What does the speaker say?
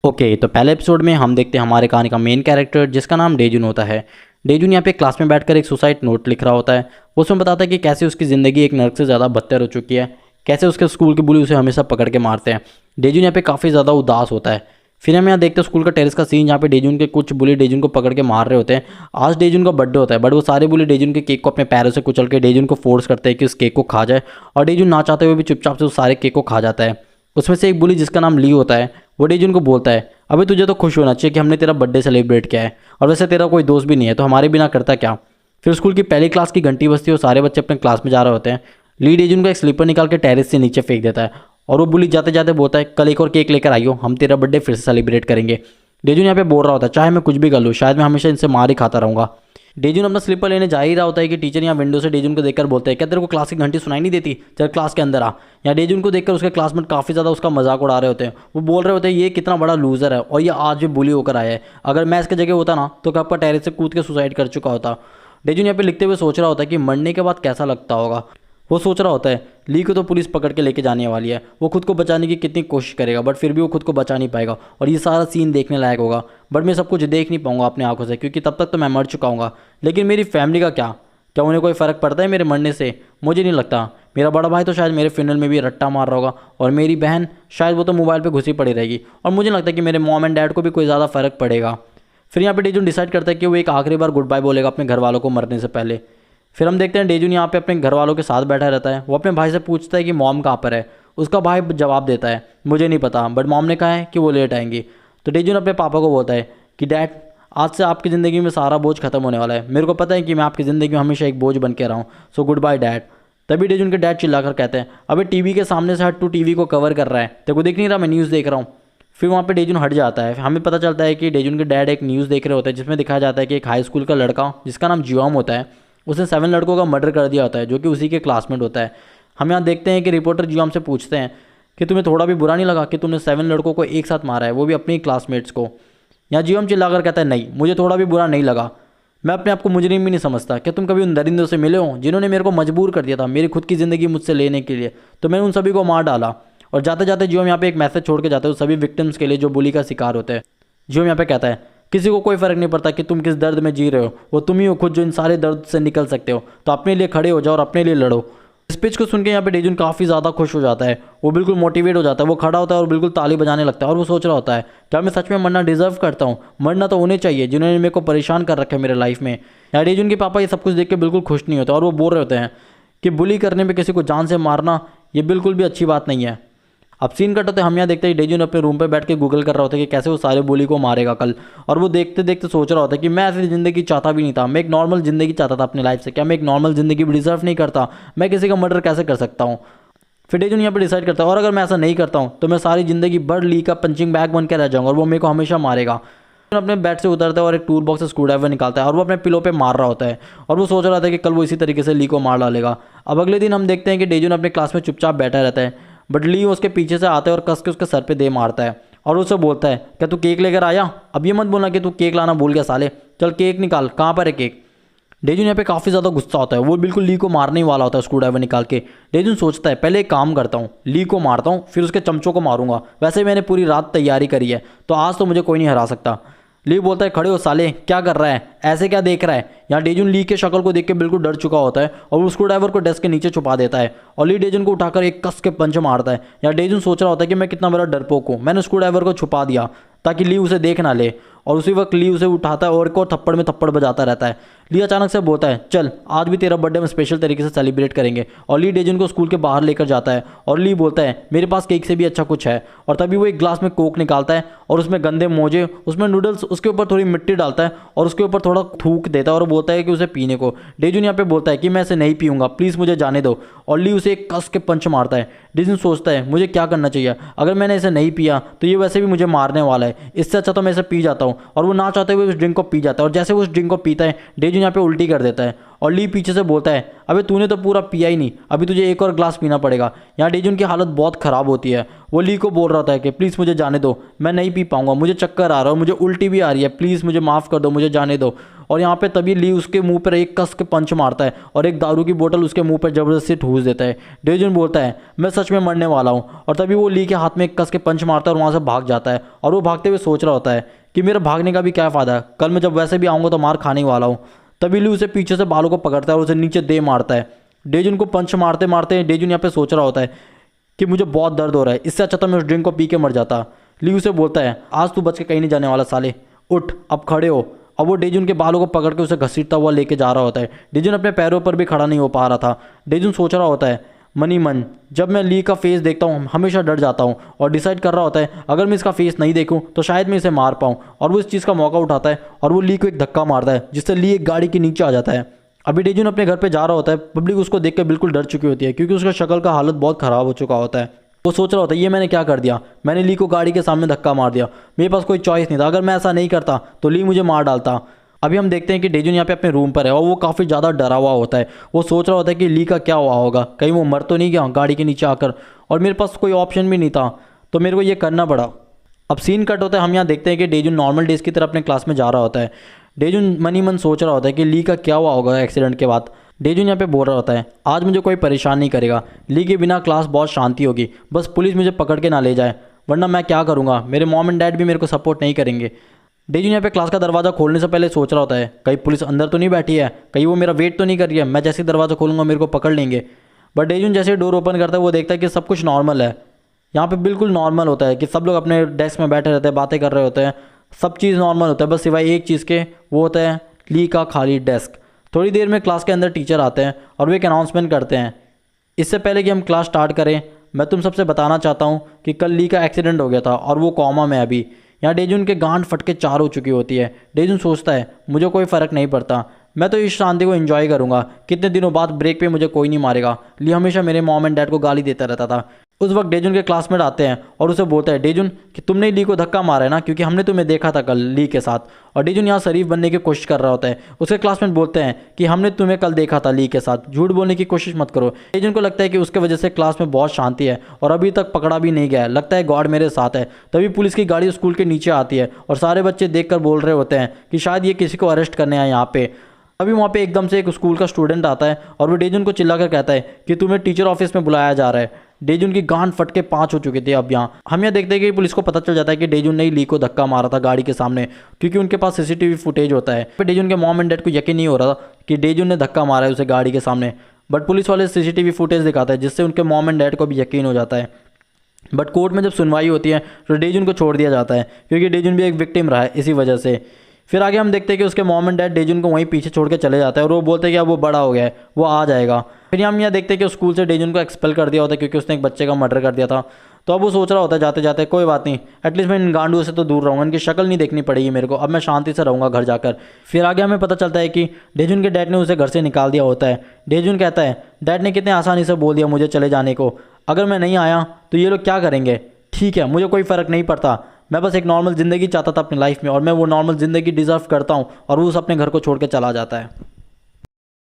Okay, तो पहले episode में हम देखते हैं हमारे कहानी का मेन कैरेक्टर जिसका नाम डेजुन होता है। डेजुन यहाँ पे क्लास में बैठकर एक सुसाइड नोट लिख रहा होता है। वो उसमें बताता है कि कैसे उसकी ज़िंदगी एक नर्क से ज़्यादा बदतर हो चुकी है, कैसे उसके स्कूल के बुली उसे हमेशा पकड़ के मारते हैं। डेजुन यहाँ पे काफ़ी ज़्यादा उदास होता है। फिर हम यहाँ देखते हैं स्कूल का टेरेस का सीन जहाँ पे डेजुन के कुछ बुली डेजुन को पकड़ के मार रहे होते हैं। आज डेजुन का बर्थडे होता है बट वो सारे बुली डेजुन के केक को अपने पैरों से कुचल के डेजुन को फोर्स करते हैं कि उस केक को खा जाए, और डेजुन ना चाहते हुए भी चुपचाप से उस सारे केक को खा जाता है। उसमें से एक बुली जिसका नाम ली होता है वो डेजुन को बोलता है, अबे तुझे तो खुश होना चाहिए कि हमने तेरा बर्थडे सेलिब्रेट किया है, और वैसे तेरा कोई दोस्त भी नहीं है तो हमारे बिना करता क्या। फिर स्कूल की पहली क्लास की घंटी बजती है और सारे बच्चे अपने क्लास में जा रहे होते हैं। ली डेजुन का एक स्लीपर निकाल के टेरेस से नीचे फेंक देता है और वो बुली जाते जाते बोलता है, कल एक और केक लेकर आइयो, हम तेरा बर्थडे फिर से सेलिब्रेट करेंगे। डेजुन यहाँ पे बोल रहा होता है, चाहे मैं कुछ भी कर लूँ, शायद मैं हमेशा इनसे मार ही खाता रहूँगा। डेजुन अपना स्लीपर लेने जा ही रहा होता है कि टीचर यहाँ विंडो से डेजुन को देखकर बोलते हैं, क्या तेरे को क्लास की घंटी सुनाई नहीं देती, चल क्लास के अंदर आ। यहाँ डेजुन को देखकर उसके क्लासमेट काफ़ी ज़्यादा उसका मजाक उड़ा रहे होते हैं। वो बोल रहे होते हैं ये कितना बड़ा लूज़र है और ये आज भी बुली होकर आया है, अगर मैं इसके जगह होता ना तो कब का टेरेस से कूद के सुसाइड कर चुका होता। डेजुन यहाँ पे लिखते हुए सोच रहा होता है कि मरने के बाद कैसा लगता होगा। वो सोच रहा होता है ली को तो पुलिस पकड़ के लेके जाने वाली है, वो खुद को बचाने की कितनी कोशिश करेगा बट फिर भी वो खुद को बचा नहीं पाएगा, और ये सारा सीन देखने लायक होगा। बट मैं सब कुछ देख नहीं पाऊंगा अपने आंखों से क्योंकि तब तक तो मैं मर चुका हूँगा। लेकिन मेरी फैमिली का क्या, क्या उन्हें कोई फ़र्क पड़ता है मेरे मरने से? मुझे नहीं लगता। मेरा बड़ा भाई तो शायद मेरे फ्यूनरल में भी रट्टा मार रहा होगा, और मेरी बहन शायद वो तो मोबाइल पर घुसी पड़ी रहेगी, और मुझे लगता है कि मेरे मॉम एंड डैड को भी कोई ज़्यादा फ़र्क पड़ेगा। फिर यहाँ पे डेजुन डिसाइड करता है कि वो एक आखिरी बार गुड बाय बोलेगा अपने घर वालों को मरने से पहले। फिर हम देखते हैं डेजुन यहाँ पे अपने घर वालों के साथ बैठा रहता है। वो अपने भाई से पूछता है कि मॉम कहाँ पर है। उसका भाई जवाब देता है, मुझे नहीं पता, बट मॉम ने कहा है कि वो लेट आएंगी। तो डेजुन अपने पापा को बोलता है कि डैड, आज से आपकी ज़िंदगी में सारा बोझ खत्म होने वाला है। मेरे को पता है कि मैं आपकी ज़िंदगी में हमेशा एक बोझ बन के रहा हूँ, सो गुड बाय डैड। तभी डेजुन के डैड चिल्लाकर कहते हैं, अबे टीवी के सामने से हट, तू टीवी को कवर कर रहा है, तेरे को दिख नहीं रहा मैं न्यूज़ देख रहा हूँ। फिर वहाँ पे डेजुन हट जाता है। हमें पता चलता है कि डेजुन के डैड एक न्यूज़ देख रहे होते हैं जिसमें दिखाया जाता है कि एक हाई स्कूल का लड़का जिसका नाम जियोम होता है, उसने 7 लड़कों का मर्डर कर दिया होता है जो कि उसी के क्लासमेट होता है। हम यहाँ देखते हैं कि रिपोर्टर जियोम से पूछते हैं कि तुम्हें थोड़ा भी बुरा नहीं लगा कि तुमने 7 लड़कों को एक साथ मारा है, वो भी अपने क्लासमेट्स को। यहाँ जियोम चिल्लाकर कहता है, नहीं, मुझे थोड़ा भी बुरा नहीं लगा, मैं अपने आप को मुजरिम भी नहीं समझता। क्या तुम कभी उन दरिंदों से मिले हो जिन्होंने मेरे को मजबूर कर दिया था मेरी खुद की ज़िंदगी मुझसे लेने के लिए? तो मैंने उन सभी को मार डाला। और जाते जाते जियोम यहाँ पे एक मैसेज छोड़ के जाता है उस सभी विक्टिम्स के लिए जो बुली का शिकार होते हैं। जियोम यहाँ पे कहता है, किसी को कोई फ़र्क नहीं पड़ता कि तुम किस दर्द में जी रहे हो, वो तुम ही हो खुद जो इन सारे दर्द से निकल सकते हो, तो अपने लिए खड़े हो जाओ और अपने लिए लड़ो। इस पिच को सुन के यहाँ पे डेजुन काफ़ी ज़्यादा खुश हो जाता है, वो बिल्कुल मोटिवेट हो जाता है। वो खड़ा होता है और बिल्कुल ताली बजाने लगता है, और वो सोच रहा होता है, क्या मैं सच में मरना डिजर्व करता हूँ? मरना तो उन्हें चाहिए जिन्होंने मेरे को परेशान कर रखा है मेरे लाइफ में। यहाँ डेजुन के पापा ये सब कुछ देख के बिल्कुल खुश नहीं होते, और वो बोल रहे होते हैं कि बुली करने में किसी को जान से मारना ये बिल्कुल भी अच्छी बात नहीं है। अब सीन कट होते हम यहाँ देखते हैं डेजुन अपने रूम पे बैठ के गूगल कर रहा होता है कि कैसे वो सारे बुली को मारेगा कल, और वो देखते देखते सोच रहा होता है कि मैं ऐसी ज़िंदगी चाहता भी नहीं था, मैं एक नॉर्मल ज़िंदगी चाहता था अपनी लाइफ से, क्या मैं एक नॉर्मल ज़िंदगी भी डिजर्व नहीं करता? मैं किसी का मर्डर कैसे कर सकता हूँ? फिर डेजुन यहाँ पे डिसाइड करता है, और अगर मैं ऐसा नहीं करता हूँ तो मैं सारी ज़िंदगी बर्ड ली का पंचिंग बैग बन के रह जाऊँगा, और वो मेरे को हमेशा मारेगा। अपने बेड से उतरता है और एक टूल बॉक्स से स्क्रूड्राइवर निकालता है और वो अपने पिलो पे मार रहा होता है, और वो सोच रहा था कि कल वो इसी तरीके से ली को मार डालेगा। अब अगले दिन हम देखते हैं कि डेजुन अपने क्लास में चुपचाप बैठा रहता है, बट ली उसके पीछे से आता है और कस के उसके सर पे दे मारता है, और उससे बोलता है, क्या तू केक लेकर आया? अब ये मत बोलना कि तू केक लाना भूल गया साले, चल केक निकाल, कहाँ पर है केक? डेजुन यहाँ पे काफ़ी ज़्यादा गुस्सा होता है, वो बिल्कुल ली को मारने ही वाला होता है स्क्रू ड्राइवर निकाल के। डेजुन सोचता है, पहले एक काम करता हूँ, ली को मारता हूँ फिर उसके चमचों को मारूंगा, वैसे मैंने पूरी रात तैयारी करी है तो आज तो मुझे कोई नहीं हरा सकता। ली बोलता है, खड़े हो साले, क्या कर रहा है, ऐसे क्या देख रहा है? यहाँ डेजुन ली के शक्ल को देख के बिल्कुल डर चुका होता है, और वो स्क्रू ड्राइवर को डेस्क के नीचे छुपा देता है, और ली डेजुन को उठाकर एक कस के पंच मारता है। यहाँ डेजुन सोच रहा होता है कि मैं कितना बड़ा डरपोक हूँ, मैंने स्क्रू ड्राइवर को छुपा दिया ताकि ली उसे देख ना ले, और उसी वक्त ली उसे उठाता है और एक और थप्पड़ में थप्पड़ बजाता रहता है। ली अचानक से बोलता है, चल आज भी तेरा बर्थडे में स्पेशल तरीके से सेलिब्रेट करेंगे, और ली डेजुन को स्कूल के बाहर लेकर जाता है, और ली बोलता है, मेरे पास केक से भी अच्छा कुछ है। और तभी वो एक ग्लास में कोक निकालता है और उसमें गंदे मोजे, उसमें नूडल्स, उसके ऊपर थोड़ी मिट्टी डालता है और उसके ऊपर थोड़ा थूक देता है और बोलता है कि उसे पीने को। डेजुन यहाँ पे बोलता है कि मैं इसे नहीं पीऊंगा, प्लीज़ मुझे जाने दो, और ली उसे एक कस के पंच मारता है। डेजुन सोचता है, मुझे क्या करना चाहिए, अगर मैंने इसे नहीं पिया तो ये वैसे भी मुझे मारने वाला है, इससे अच्छा तो मैं इसे पी जाता हूँ। और वो ना चाहते हुए उस ड्रिंक को पी जाता है, और जैसे वो उस ड्रिंक को पीता है डेजुन यहाँ पे उल्टी कर देता है, और ली पीछे से बोलता है, अबे तूने तो पूरा पिया ही नहीं, अभी तुझे एक और ग्लास पीना पड़ेगा। यहाँ डेजुन की हालत बहुत ख़राब होती है। वो ली को बोल रहा था कि प्लीज़ मुझे जाने दो, मैं नहीं पी पाऊँगा, मुझे चक्कर आ रहा है, मुझे उल्टी भी आ रही है, प्लीज़ मुझे माफ़ कर दो, मुझे जाने दो। और यहाँ पे तभी ली उसके मुंह पर एक कस के पंच मारता है और एक दारू की बोतल उसके मुंह पर ज़बरदस्ती ठूस देता है। डेजुन बोलता है, मैं सच में मरने वाला हूँ। और तभी वो ली के हाथ में एक कस के पंच मारता है और वहाँ से भाग जाता है। और वो भागते हुए सोच रहा होता है कि मेरा भागने का भी क्या फ़ायदा है, कल मैं जब वैसे भी आऊँगा तो मार खाने वाला हूँ। तभी ली उसे पीछे से बालों को पकड़ता है और उसे नीचे दे मारता है। डेजुन को पंच मारते मारते डेजुन यहाँ पे सोच रहा होता है कि मुझे बहुत दर्द हो रहा है, इससे अच्छा तो मैं उस ड्रिंक को पी के मर जाता। ली उसे बोलता है, आज तू बच के कहीं नहीं जाने वाला साले, उठ अब खड़े हो। अब वो डेजुन के बालों को पकड़ के उसे घसीटता हुआ लेके जा रहा होता है। डेजुन अपने पैरों पर भी खड़ा नहीं हो पा रहा था। डेजुन सोच रहा होता है मनी मन, जब मैं ली का फेस देखता हूँ हमेशा डर जाता हूँ और डिसाइड कर रहा होता है अगर मैं इसका फेस नहीं देखूँ तो शायद मैं इसे मार पाऊँ। और वो इस चीज़ का मौका उठाता है और वो ली को एक धक्का मारता है जिससे ली एक गाड़ी के नीचे आ जाता है। अभी डेजुन अपने घर पे जा रहा होता है। पब्लिक उसको देख के बिल्कुल डर चुकी होती है क्योंकि उसका शक्ल का हालत बहुत ख़राब हो चुका होता है। वो सोच रहा होता है ये मैंने क्या कर दिया, मैंने ली को गाड़ी के सामने धक्का मार दिया, मेरे पास कोई चॉइस नहीं था, अगर मैं ऐसा नहीं करता तो ली मुझे मार डालता। अभी हम देखते हैं कि डेजुन यहाँ पे अपने रूम पर है और वो काफ़ी ज़्यादा डरा हुआ होता है। वो सोच रहा होता है कि ली का क्या हुआ होगा, कहीं वो मर तो नहीं गया गाड़ी के नीचे आकर, और मेरे पास कोई ऑप्शन भी नहीं था तो मेरे को ये करना पड़ा। अब सीन कट होता है, हम यहाँ देखते हैं कि डेजुन नॉर्मल डेज की तरह अपने क्लास में जा रहा होता है। डेजुन मनी मन सोच रहा होता है कि ली का क्या हुआ होगा एक्सीडेंट के बाद। डेजुन यहाँ पे बोल रहा होता है, आज मुझे कोई परेशान नहीं करेगा, ली के बिना क्लास बहुत शांति होगी, बस पुलिस मुझे पकड़ के ना ले जाए, वरना मैं क्या करूँगा, मेरे मॉम एंड डैड भी मेरे को सपोर्ट नहीं करेंगे। डेजुन यहाँ पे क्लास का दरवाज़ा खोलने से पहले सोच रहा होता है कहीं पुलिस अंदर तो नहीं बैठी है, कहीं वो मेरा वेट तो नहीं कर रही है, मैं जैसे ही दरवाज़ा खोलूँगा मेरे को पकड़ लेंगे। बट डेजुन जैसे डोर ओपन करता है वो देखता है कि सब कुछ नॉर्मल है। यहाँ पे बिल्कुल नॉर्मल होता है कि सब लोग अपने डेस्क में बैठे रहते हैं, बातें कर रहे होते हैं, सब चीज़ नॉर्मल होता है, बस सिवाय एक चीज़ के, वो होता है ली का खाली डेस्क। थोड़ी देर में क्लास के अंदर टीचर आते हैं और वो एक अनाउंसमेंट करते हैं। इससे पहले कि हम क्लास स्टार्ट करें मैं तुम सबसे बताना चाहता हूँ कि कल ली का एक्सीडेंट हो गया था और वो कॉमा में अभी। यहाँ डेजुन के गांड फट के चार हो चुकी होती है। डेजुन सोचता है मुझे कोई फ़र्क नहीं पड़ता, मैं तो इस शांति को एंजॉय करूँगा, कितने दिनों बाद ब्रेक पे मुझे कोई नहीं मारेगा। ली हमेशा मेरे मॉम एंड डैड को गाली देता रहता था। उस वक्त डेजुन के क्लासमेट आते हैं और उसे बोलता है, डेजुन कि तुमने ली को धक्का मारा है ना, क्योंकि हमने तुम्हें देखा था कल ली के साथ। और डेजुन यहाँ शरीफ बनने की कोशिश कर रहा होता है। उसके क्लासमेट बोलते हैं कि हमने तुम्हें कल देखा था ली के साथ, झूठ बोलने की कोशिश मत करो। डेजुन को लगता है कि उसके वजह से क्लास में बहुत शांति है और अभी तक पकड़ा भी नहीं गया है, लगता है गॉड मेरे साथ है। तभी पुलिस की गाड़ी स्कूल के नीचे आती है और सारे बच्चे देख कर बोल रहे होते हैं कि शायद ये किसी को अरेस्ट करने आए यहाँ पे। अभी वहाँ पे एकदम से एक स्कूल का स्टूडेंट आता है और वो डेजुन को चिल्लाकर कहता है कि तुम्हें टीचर ऑफिस में बुलाया जा रहा है। डेजुन की गांड फट के 5 हो चुके थे। अब यहाँ हम यहाँ देखते हैं कि पुलिस को पता चल जाता है कि डेजुन ने ही ली को धक्का मारा था गाड़ी के सामने, क्योंकि उनके पास सीसीटीवी फुटेज होता है। फिर डेजुन के मॉम एंड डैड को यकीन नहीं हो रहा कि डेजुन ने धक्का मारा है उसे गाड़ी के सामने, बट पुलिस वाले सीसीटीवी फुटेज दिखाते हैं जिससे उनके मॉम एंड डैड को भी यकीन हो जाता है। बट कोर्ट में जब सुनवाई होती है तो डेजुन को छोड़ दिया जाता है क्योंकि डेजुन भी एक विक्टिम रहा है इसी वजह से। फिर आगे हम देखते हैं कि उसके मॉम एंड डैड डेजुन को वहीं पीछे छोड़ के चले जाते हैं और वो बोलते हैं कि अब वो बड़ा हो गया है, वो आ जाएगा। फिर हम यहाँ देखते हैं कि स्कूल से डेजुन को एक्सपेल कर दिया होता है क्योंकि उसने एक बच्चे का मर्डर कर दिया था। तो अब वो सोच रहा होता है जाते जाते कोई बात नहीं, एटलीस्ट मैं इन गांडुओं से तो दूर रहूँगा, इनकी शक्ल नहीं देखनी पड़ेगी मेरे को, अब मैं शांति से रहूँगा घर जाकर। फिर आगे हमें पता चलता है कि डेजुन के डैड ने उसे घर से निकाल दिया होता है। डेजुन कहता है डैड ने कितने आसानी से बोल दिया मुझे चले जाने को, अगर मैं नहीं आया तो ये लोग क्या करेंगे, ठीक है मुझे कोई फ़र्क नहीं पड़ता, मैं बस एक नॉर्मल ज़िंदगी चाहता था अपनी लाइफ में और मैं वो नॉर्मल ज़िंदगी डिज़र्व करता हूँ। और वो उस अपने घर को छोड़ के चला जाता है।